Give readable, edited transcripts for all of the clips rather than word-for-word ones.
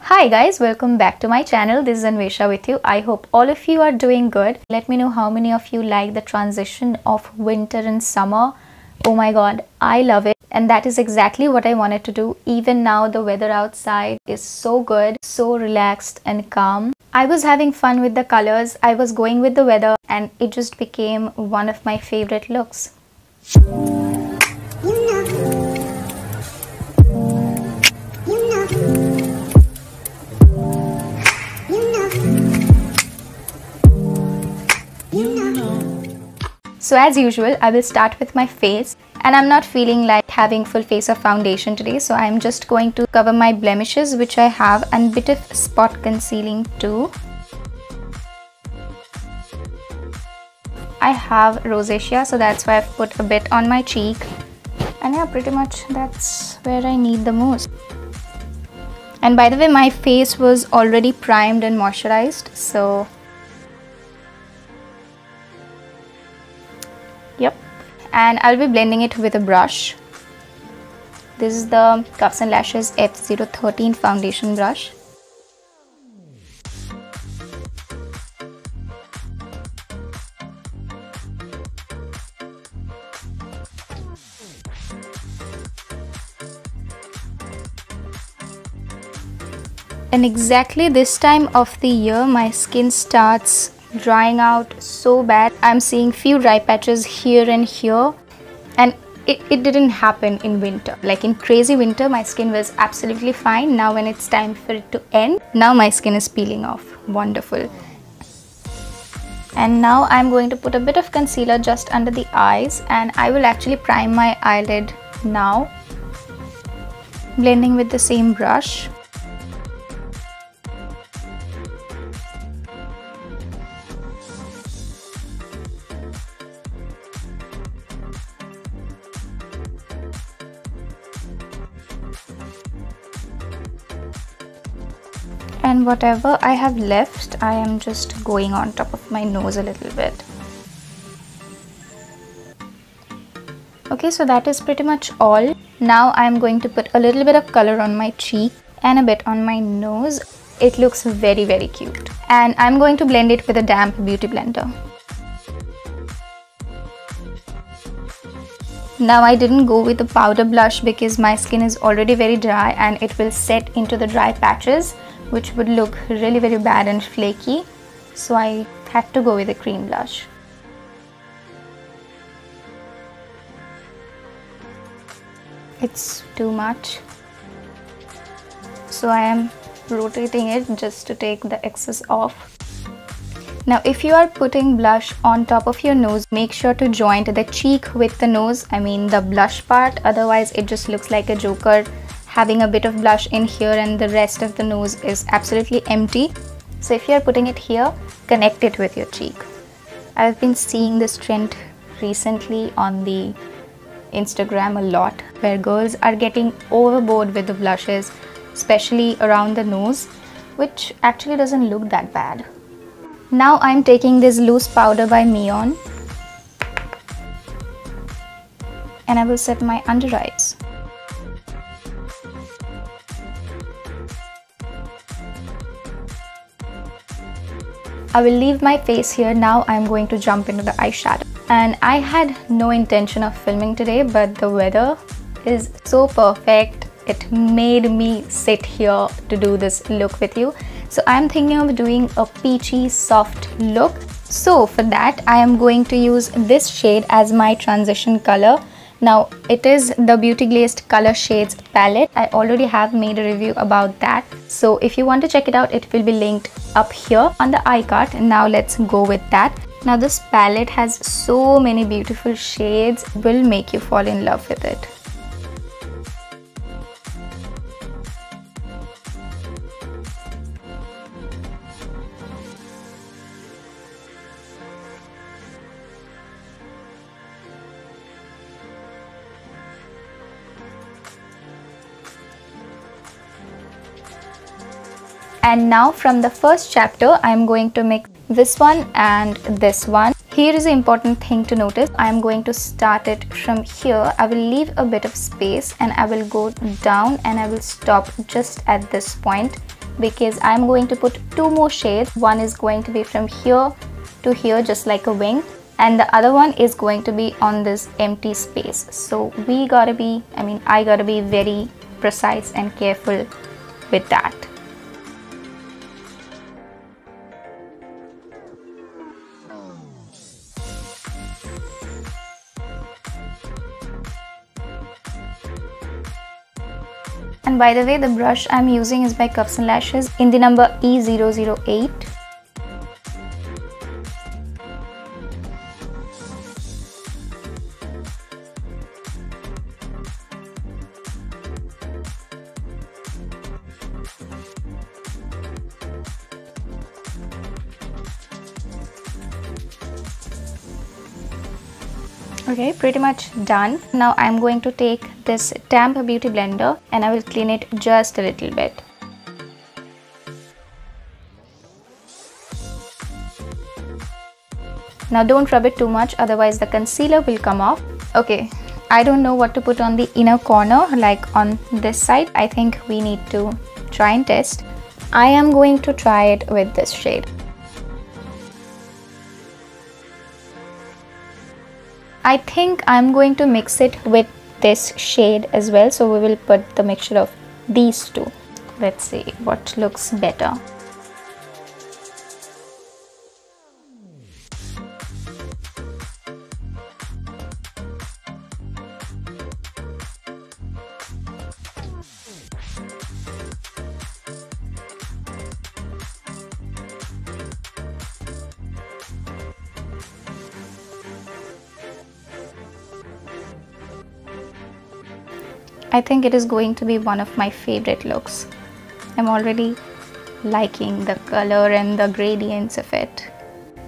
Hi guys, welcome back to my channel. This is Anvesha with you. I hope all of you are doing good. Let me know how many of you like the transition of winter and summer. Oh my god, I love it. And that is exactly what I wanted to do. Even now the weather outside is so good, so relaxed and calm. I was having fun with the colors, I was going with the weather, and it just became one of my favorite looks. So as usual, I will start with my face, and I'm not feeling like having full face of foundation today, so I'm just going to cover my blemishes which I have and bit of spot concealing too. I have rosacea, so that's why I've put a bit on my cheek, and yeah, pretty much that's where I need the most. And by the way, my face was already primed and moisturized, so yep. And I'll be blending it with a brush. This is the Cuffs and Lashes F013 foundation brush. And exactly this time of the year, my skin starts drying out so bad. I'm seeing few dry patches here and here, and it didn't happen in winter. Like in crazy winter, my skin was absolutely fine. Now when it's time for it to end, now my skin is peeling off. Wonderful. And now I'm going to put a bit of concealer just under the eyes, and I will actually prime my eyelid now, blending with the same brush. And whatever I have left, I am just going on top of my nose a little bit. Okay, so that is pretty much all. Now I am going to put a little bit of color on my cheek and a bit on my nose. It looks very cute. And I'm going to blend it with a damp beauty blender. Now I didn't go with the powder blush because my skin is already very dry and it will set into the dry patches, which would look really very bad and flaky. So I had to go with a cream blush. It's too much, so I am rotating it just to take the excess off. Now if you are putting blush on top of your nose, make sure to joint the cheek with the nose, I mean the blush part, otherwise it just looks like a joker having a bit of blush in here and the rest of the nose is absolutely empty. So if you are putting it here, connect it with your cheek. I've been seeing this trend recently on the Instagram a lot, where girls are getting overboard with the blushes, especially around the nose, which actually doesn't look that bad. Now I'm taking this loose powder by Mion, and I will set my under eyes. I will leave my face here. Now I'm going to jump into the eyeshadow. And I had no intention of filming today, but the weather is so perfect. It made me sit here to do this look with you. So I'm thinking of doing a peachy soft look. So for that, I am going to use this shade as my transition color. Now it is the Beauty Glazed Color Shades palette. I already have made a review about that. So if you want to check it out, it will be linked up here on the iCard. Now let's go with that. Now this palette has so many beautiful shades, it will make you fall in love with it. And now from the first chapter, I am going to mix this one and this one. Here is the important thing to notice. I am going to start it from here. I will leave a bit of space and I will go down and I will stop just at this point. because I'm going to put two more shades. One is going to be from here to here, just like a wing, and the other one is going to be on this empty space. So I gotta be very precise and careful with that. And by the way, the brush I'm using is by Cuffs and Lashes in the number E008. Okay, pretty much done. Now I'm going to take this damp beauty blender and I will clean it just a little bit. Now don't rub it too much, otherwise the concealer will come off. Okay, I don't know what to put on the inner corner, like on this side. I think we need to try and test. I am going to try it with this shade. I think I'm going to mix it with this shade as well. So we will put the mixture of these two. Let's see what looks better. I think it is going to be one of my favorite looks. I'm already liking the color and the gradients of it.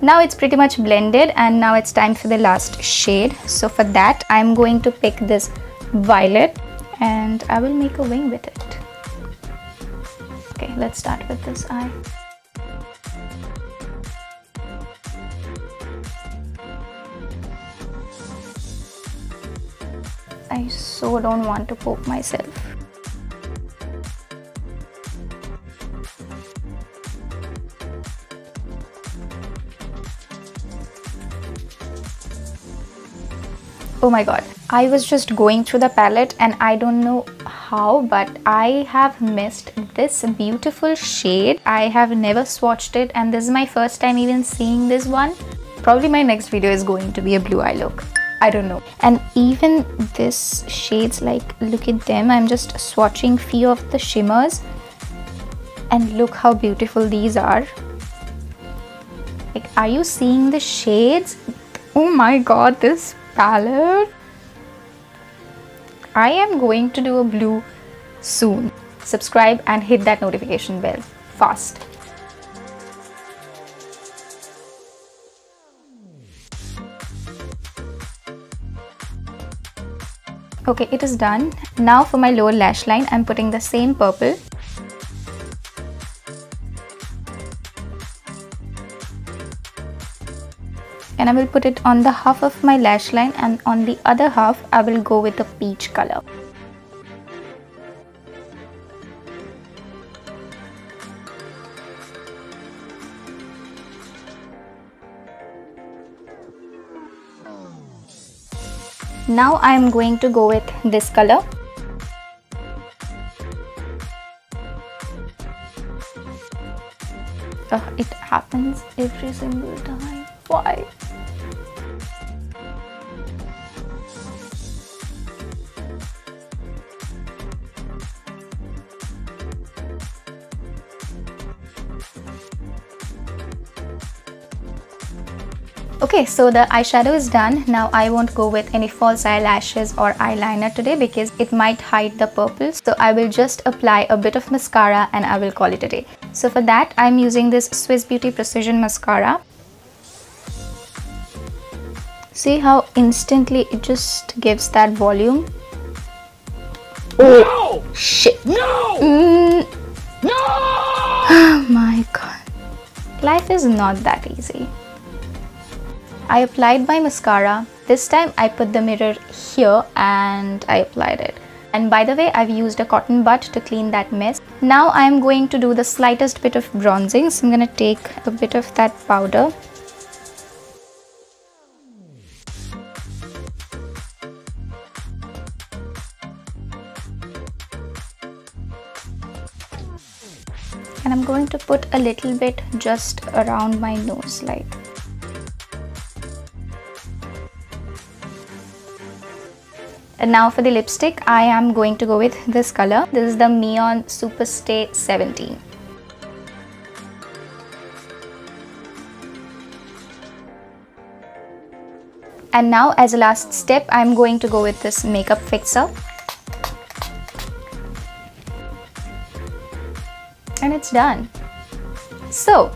Now it's pretty much blended and now it's time for the last shade. So for that I'm going to pick this violet and I will make a wing with it. Okay, let's start with this eye. I so don't want to poke myself. Oh my god, I was just going through the palette and I don't know how, but I have missed this beautiful shade. I have never swatched it and this is my first time even seeing this one. Probably my next video is going to be a blue eye look. I don't know. And even this shades, like look at them. I'm just swatching few of the shimmers and look how beautiful these are. Like, are you seeing the shades? Oh my god, this palette. I am going to do a blue soon. Subscribe and hit that notification bell fast. Okay, it is done. Now for my lower lash line, I'm putting the same purple. And I will put it on the half of my lash line and on the other half, I will go with the peach color. Now I am going to go with this color. It happens every single time. Why? Okay, so the eyeshadow is done. Now I won't go with any false eyelashes or eyeliner today because it might hide the purple. So I will just apply a bit of mascara and I will call it a day. So for that I'm using this Swiss Beauty Precision Mascara. See how instantly it just gives that volume. Oh no! Shit! No! No! Oh my god. Life is not that easy. I applied my mascara. This time I put the mirror here and I applied it. And by the way, I've used a cotton bud to clean that mess. Now I'm going to do the slightest bit of bronzing. So I'm going to take a bit of that powder. And I'm going to put a little bit just around my nose, like. And now for the lipstick, I am going to go with this color. This is the Neon Superstay 17. And now as a last step, I'm going to go with this makeup fixer. And it's done. So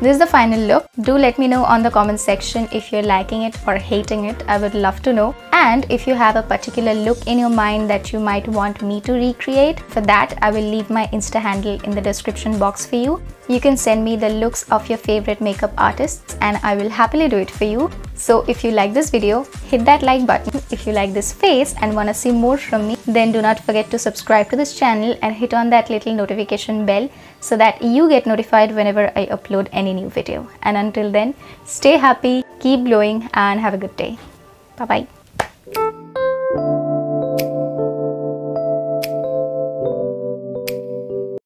this is the final look. Do let me know on the comment section if you're liking it or hating it. I would love to know. And if you have a particular look in your mind that you might want me to recreate, for that I will leave my Insta handle in the description box for you. You can send me the looks of your favorite makeup artists and I will happily do it for you. So if you like this video, hit that like button. If you like this face and want to see more from me, then do not forget to subscribe to this channel and hit on that little notification bell so that you get notified whenever I upload any new video. And until then, stay happy, keep glowing and have a good day. Bye bye.